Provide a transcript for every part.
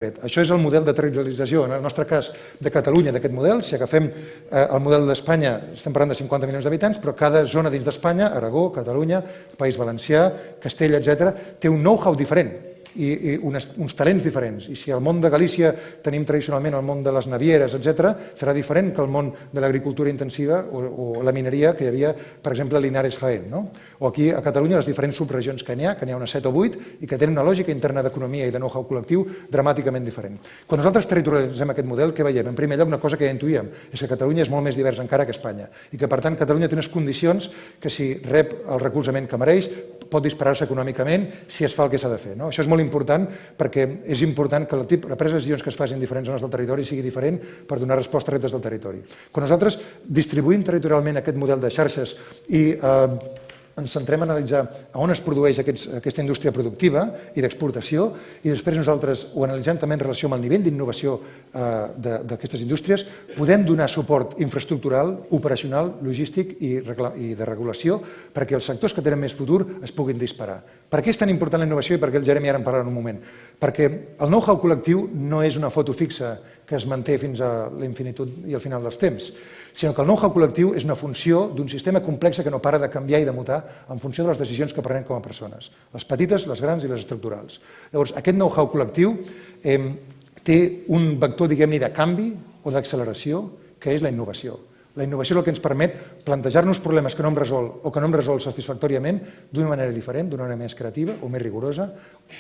Això és el model de territorialització, en el nostre cas de Catalunya, d'aquest model. Si agafem el model d'Espanya, estem parlant de 50 milions d'habitants, però cada zona dins d'Espanya, Aragó, Catalunya, País Valencià, Castella, etc., té un know-how diferent i uns talents diferents. I si al món de Galícia tenim tradicionalment el món de les navieres, etc., serà diferent que el món de l'agricultura intensiva o la mineria que hi havia, per exemple, a Linares, Jaén. O aquí a Catalunya les diferents subregions que n'hi ha unes 7 o 8, i que tenen una lògica interna d'economia i de know-how col·lectiu dramàticament diferent. Quan nosaltres territorialitzem aquest model, què veiem? En primer lloc, una cosa que ja intuïem, és que Catalunya és molt més divers encara que Espanya, i que, per tant, Catalunya té unes condicions que, si rep el recolzament que mereix, pot disparar-se econòmicament si es fa el que s'ha de fer. Això és molt important perquè és important que la presa de decisions que es facin en diferents zones del territori sigui diferent per donar resposta a reptes del territori. Quan nosaltres distribuïm territorialment aquest model de xarxes i ens centrem a analitzar on es produeix aquesta indústria productiva i d'exportació, i després nosaltres ho analitzem també en relació amb el nivell d'innovació d'aquestes indústries, podem donar suport infraestructural, operacional, logístic i de regulació perquè els sectors que tenen més futur es puguin disparar. Per què és tan important la innovació i per què el Jeremy ara en parlarà en un moment? Perquè el know-how col·lectiu no és una foto fixa que es manté fins a la infinitud i al final dels temps, sinó que el know-how col·lectiu és una funció d'un sistema complex que no para de canviar i de mutar en funció de les decisions que prenem com a persones, les petites, les grans i les estructurals. Llavors, aquest know-how col·lectiu té un vector, diguem-ne, de canvi o d'acceleració, que és la innovació. La innovació és el que ens permet plantejar-nos problemes que no hem resolt o que no hem resolt satisfactòriament d'una manera diferent, d'una manera més creativa o més rigorosa,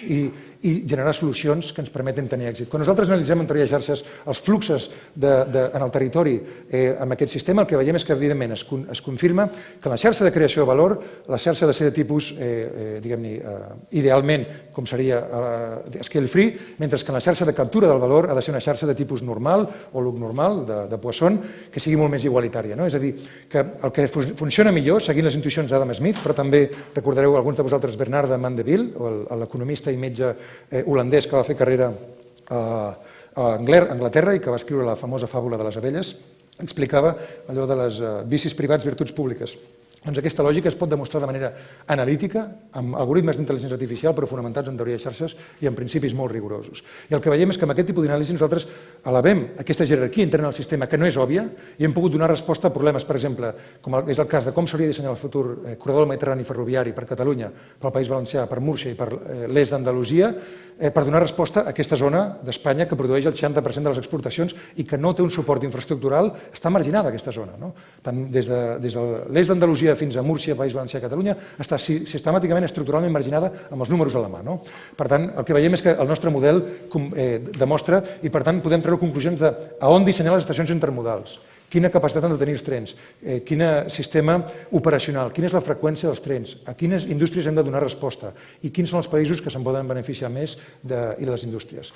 i generar solucions que ens permeten tenir èxit. Quan nosaltres analitzem en teoria de xarxes els fluxos en el territori amb aquest sistema, el que veiem és que, evidentment, es confirma que la xarxa de creació de valor, la xarxa de ser de tipus, diguem-ne, idealment, com seria scale free, mentre que la xarxa de captura del valor ha de ser una xarxa de tipus normal o look normal, de Poisson, que sigui molt més igualitària. És a dir, que el que funciona millor, seguint les intuïcions d'Adam Smith, però també recordareu alguns de vosaltres Bernard de Mandeville, l'economista i metge holandès que va fer carrera a Anglaterra i que va escriure la famosa fàbula de les abelles, explicava allò de les vicis privats, virtuts públiques. Doncs aquesta lògica es pot demostrar de manera analítica, amb algoritmes d'intel·ligència artificial, però fonamentats en teoria de xarxes i en principis molt rigorosos. I el que veiem és que amb aquest tipus d'anàlisi nosaltres elevem aquesta jerarquia interna del sistema, que no és òbvia, i hem pogut donar resposta a problemes, per exemple, com és el cas de com s'hauria de dissenyar el futur corredor del Mediterrani ferroviari per Catalunya, pel País Valencià, per Múrcia i per l'est d'Andalusia, per donar resposta a aquesta zona d'Espanya que produeix el 60% de les exportacions i que no té un suport infraestructural, està marginada aquesta zona. Tant des de l'est d'Andalusia fins a Múrcia, País Valencià i Catalunya, està sistemàticament, estructuralment marginada amb els números a la mà. Per tant, el que veiem és que el nostre model demostra, i per tant podem treure conclusions de a on dissenyar les estacions intermodals, quina capacitat han de tenir els trens, quin sistema operacional, quina és la freqüència dels trens, a quines indústries hem de donar resposta i quins són els països que se'n poden beneficiar més i les indústries.